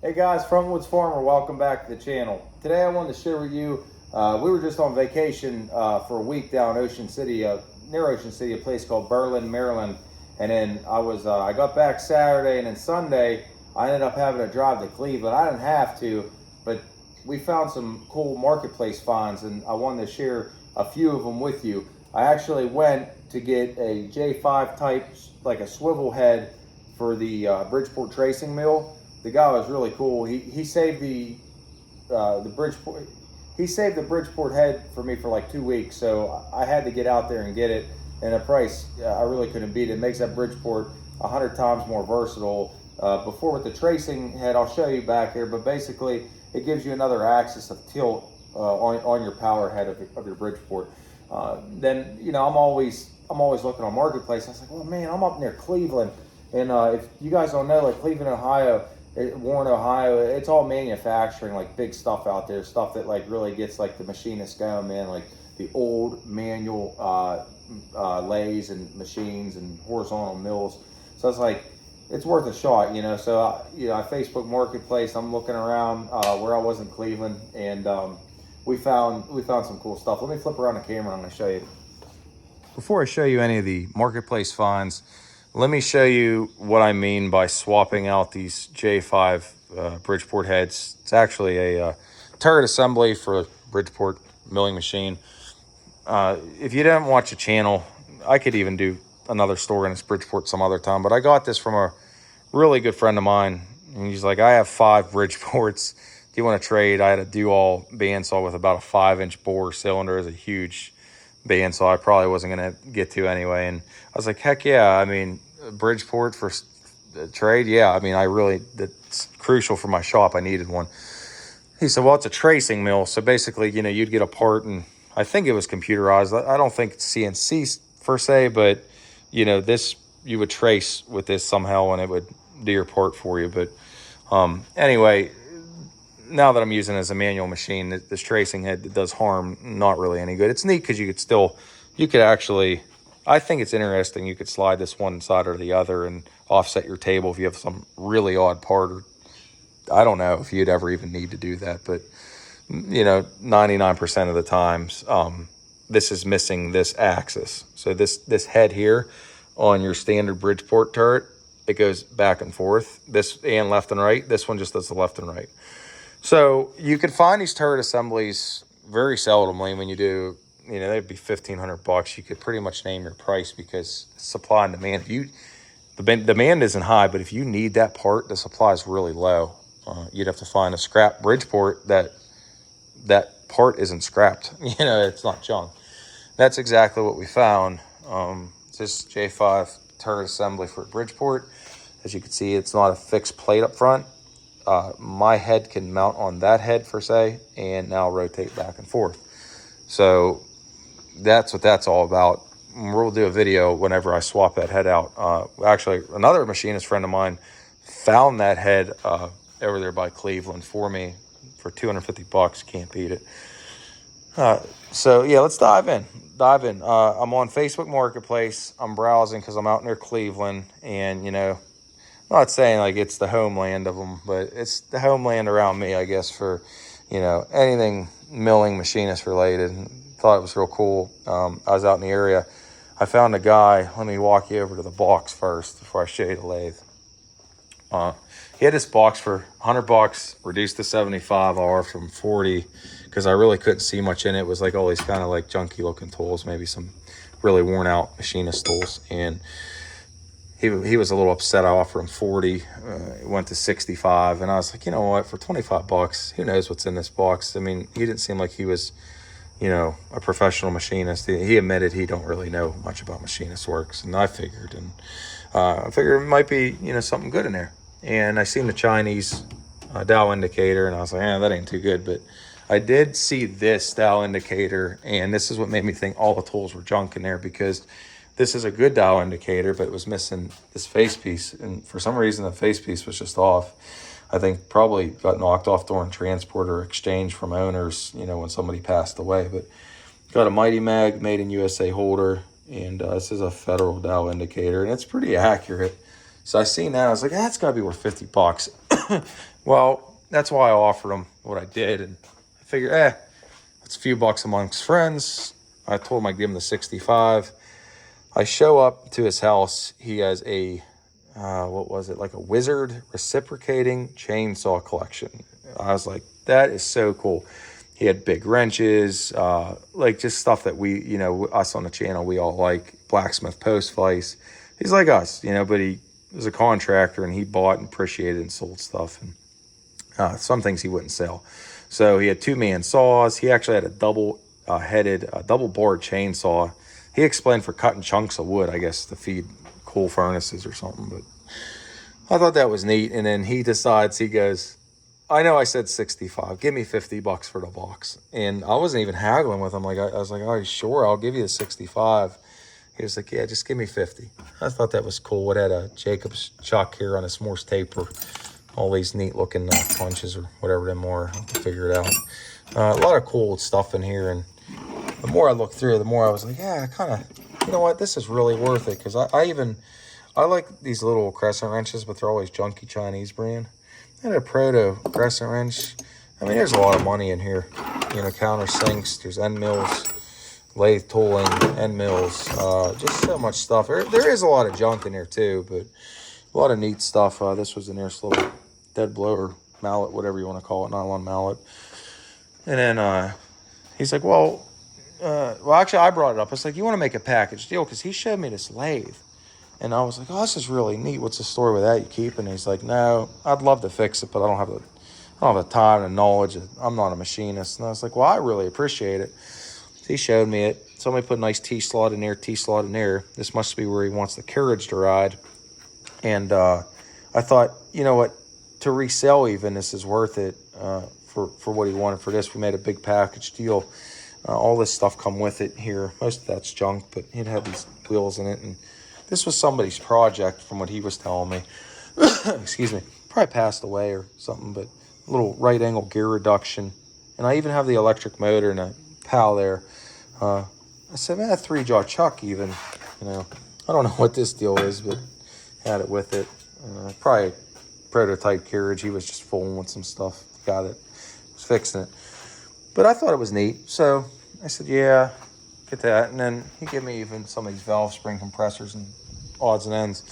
Hey guys, Frontwoods Farmer, welcome back to the channel. Today I wanted to share with you, we were just on vacation for a week down Ocean City, near Ocean City, a place called Berlin, Maryland. And then I got back Saturday, and then Sunday I ended up having to drive to Cleveland. I didn't have to, but we found some cool marketplace finds, and I wanted to share a few of them with you. I actually went to get a J5 type, like a swivel head for the Bridgeport tracing mill. The guy was really cool. He saved the Bridgeport. He saved the Bridgeport head for me for like 2 weeks, so I had to get out there and get it. And the price, I really couldn't beat it. It makes that Bridgeport 100 times more versatile. Before with the tracing head, I'll show you back here, but basically it gives you another axis of tilt on your power head of your Bridgeport. Then I'm always looking on marketplace. I was like, well, man, I'm up near Cleveland, and if you guys don't know, like Cleveland, Ohio. Warren, Ohio, it's all manufacturing, like big stuff out there, stuff that like really gets like the machinists going, man, like the old manual lathes and machines and horizontal mills. So it's like, it's worth a shot, So, I Facebook Marketplace, I'm looking around where I was in Cleveland, and we found some cool stuff. Let me flip around the camera, I'm gonna show you. Before I show you any of the marketplace finds, let me show you what I mean by swapping out these J5 Bridgeport heads. It's actually a turret assembly for a Bridgeport milling machine. If you didn't watch the channel, I could even do another story on this Bridgeport some other time, but I got this from a really good friend of mine, and he's like, I have 5 Bridgeports. Do you want to trade? I had a dual bandsaw with about a 5-inch bore cylinder. It's a huge bandsaw I probably wasn't going to get to anyway, and I was like, heck yeah, I mean, Bridgeport for trade, yeah, I mean, that's crucial for my shop. I needed one. He said, well, it's a tracing mill, so basically, you'd get a part, and I think it was computerized. I don't think it's CNC per se, but this, you would trace with this somehow, and it would do your part for you. But anyway, now that I'm using it as a manual machine, this tracing head does harm, not really any good. It's neat because you could actually, I think it's interesting. You could slide this one side or the other and offset your table if you have some really odd part, or I don't know if you'd ever even need to do that, but 99% of the times, this is missing this axis. So this head here on your standard Bridgeport turret, it goes back and forth, this and left and right. This one just does the left and right. So you could find these turret assemblies very seldomly. When you do, they'd be $1,500. You could pretty much name your price because supply and demand. The demand isn't high, but if you need that part, the supply is really low. You'd have to find a scrap Bridgeport that part isn't scrapped. It's not junk. That's exactly what we found. This J5 turret assembly for Bridgeport. As you can see, it's not a fixed plate up front. My head can mount on that head per se, and now rotate back and forth. So that's what that's all about. We'll do a video whenever I swap that head out. Actually, another machinist friend of mine found that head over there by Cleveland for me for $250. Can't beat it. So yeah, let's dive in. I'm on Facebook Marketplace. I'm browsing because I'm out near Cleveland, and I'm not saying like it's the homeland of them, but it's the homeland around me, I guess, for anything milling machinist related. Thought it was real cool. I was out in the area. I found a guy. Let me walk you over to the box first before I show you the lathe. He had this box for $100, reduced to 75 R from 40, because I really couldn't see much in it. It was like all these kind of like junky looking tools, maybe some really worn out machinist tools, and he was a little upset. I offered him 40. It went to 65, and I was like, you know what, for $25, who knows what's in this box? I mean, he didn't seem like he was a professional machinist. He admitted he don't really know much about machinist works, and I figured it might be something good in there. And I seen the Chinese dial indicator, and I was like, that ain't too good. But I did see this dial indicator, and this is what made me think all the tools were junk in there, because this is a good dial indicator, but it was missing this face piece, and for some reason the face piece was just off. I think probably got knocked off during transport or exchange from owners, when somebody passed away. But got a Mighty Mag made in USA holder, and this is a Federal dial indicator, and it's pretty accurate. So I seen that, I was like, that's got to be worth $50. Well, that's why I offered him what I did, and I figured, it's a few bucks amongst friends. I told him I'd give him the 65. I show up to his house. He has a, what was it, like a Wizard reciprocating chainsaw collection. I was like, that is so cool. He had big wrenches, like just stuff that we, us on the channel, we all like. Blacksmith post vise. He's like us, but he was a contractor, and he bought and appreciated and sold stuff. And some things he wouldn't sell. So he had 2-man saws. He actually had a double-headed, double-bored chainsaw. He explained for cutting chunks of wood, I guess, to feed coal furnaces or something. But I thought that was neat. And then he decides, he goes, I know I said 65. Give me 50 bucks for the box. And I wasn't even haggling with him. Like I was like, oh, sure, I'll give you the 65. He was like, yeah, just give me 50. I thought that was cool. It had a Jacob's chuck here on a Morse taper. All these neat looking punches or whatever them are. I'll have to figure it out. A lot of cool stuff in here. And the more I looked through, the more I was like, yeah, I kind of, you know what, this is really worth it. Because I like these little crescent wrenches, but they're always junky Chinese brand. I had a proto crescent wrench. I mean, there's a lot of money in here. Countersinks, there's end mills, lathe tooling, end mills, just so much stuff. There is a lot of junk in here too, but a lot of neat stuff. This was the nearest little dead blower mallet, whatever you want to call it, nylon mallet. And then he's like, well, actually, I brought it up. I was like, you want to make a package deal? Because he showed me this lathe. And I was like, oh, this is really neat. What's the story with that? You keep it? And he's like, no, I'd love to fix it, but I don't have the time and knowledge. I'm not a machinist. And I was like, well, I really appreciate it. So he showed me it. Somebody put a nice T-slot in there, T-slot in there. This must be where he wants the carriage to ride. And I thought, you know what, to resell even, this is worth it for what he wanted for this. We made a big package deal. All this stuff come with it here. Most of that's junk, but it had these wheels in it. And this was somebody's project from what he was telling me. Excuse me. Probably passed away or something, but a little right angle gear reduction. And I even have the electric motor and a PAL there. I said, man, a 3-jaw chuck even. I don't know what this deal is, but had it with it. Probably prototype carriage. He was just fooling with some stuff. Got it. Was fixing it. But I thought it was neat. So I said, yeah, get that. And then he gave me even some of these valve spring compressors and odds and ends.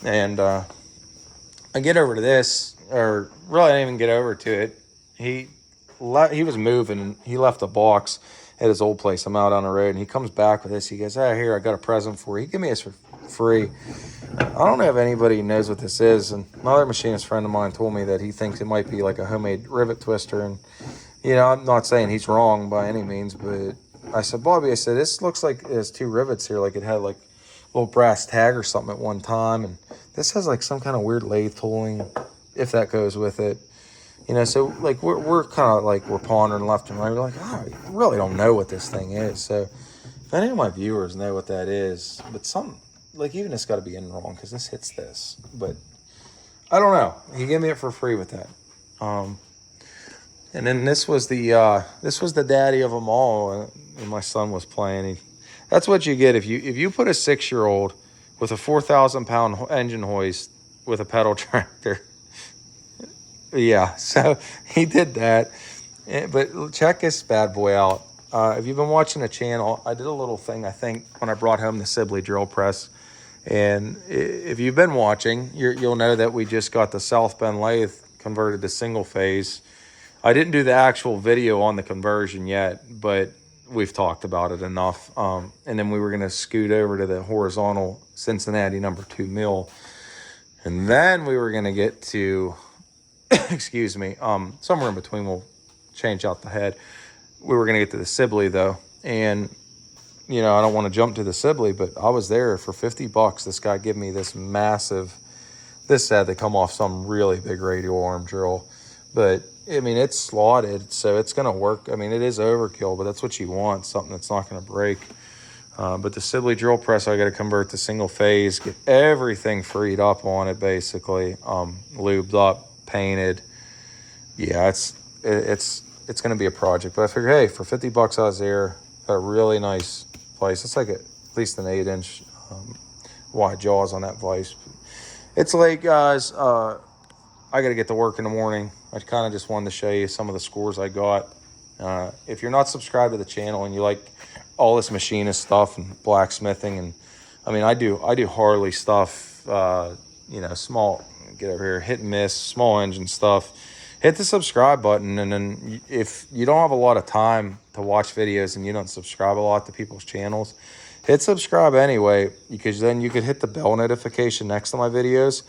And I get over to this, or really I didn't even get over to it. He was moving, and he left a box at his old place. I'm out on the road, and he comes back with this. He goes, here, I got a present for you. He gave me this for free. I don't know if anybody knows what this is, and another machinist friend of mine told me that he thinks it might be like a homemade rivet twister, and I'm not saying he's wrong by any means, but I said, Bobby, this looks like it has 2 rivets here, like it had like a little brass tag or something at one time, and this has like some kind of weird lathe tooling, if that goes with it. So like we're kind of like we're pondering left and right. We're like, I really don't know what this thing is. So if any of my viewers know what that is, but some, like, even it's got to be in wrong because this hits this. But I don't know. He gave me it for free with that. And then this was the daddy of them all. And my son was playing. That's what you get if you put a 6-year-old with a 4,000-pound engine hoist with a pedal tractor. Yeah, so he did that. But check this bad boy out. If you've been watching the channel, I did a little thing, I think, when I brought home the Sibley drill press. And if you've been watching, you'll know that we just got the South Bend lathe converted to single phase. I didn't do the actual video on the conversion yet, but we've talked about it enough. And then we were going to scoot over to the horizontal Cincinnati number 2 mill. And then we were going to get to, excuse me, somewhere in between we'll change out the head. We were going to get to the Sibley though. And, I don't want to jump to the Sibley, but I was there for 50 bucks. This guy gave me this massive, this had to come off some really big radial arm drill. But, it's slotted, so it's going to work. It is overkill, but that's what you want, something that's not going to break. But the Sibley drill press, I got to convert to single phase, get everything freed up on it, basically, lubed up, painted. Yeah, it's going to be a project. But I figured, hey, for 50 bucks I was there, got a really nice vise. It's like at least an 8-inch wide jaws on that vise. It's like, guys, I got to get to work in the morning. I kind of just wanted to show you some of the scores I got. If you're not subscribed to the channel and you like all this machinist stuff and blacksmithing, and I mean, I do Harley stuff, you know, small, get over here, hit and miss, small engine stuff. Hit the subscribe button, and then if you don't have a lot of time to watch videos and you don't subscribe a lot to people's channels, hit subscribe anyway, because then you could hit the bell notification next to my videos.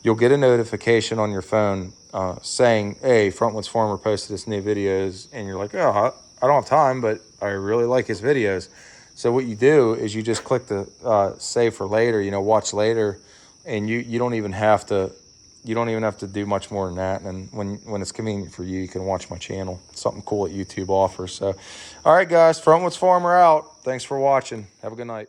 You'll get a notification on your phone saying, hey, Frontlets Farmer posted this new videos, and you're like, oh, I don't have time, but I really like his videos. So what you do is you just click the save for later, you know, watch later, and you don't even have to do much more than that. And when it's convenient for you, you can watch my channel. Something cool that YouTube offers. So, all right, guys, Frontlets Farmer out. Thanks for watching. Have a good night.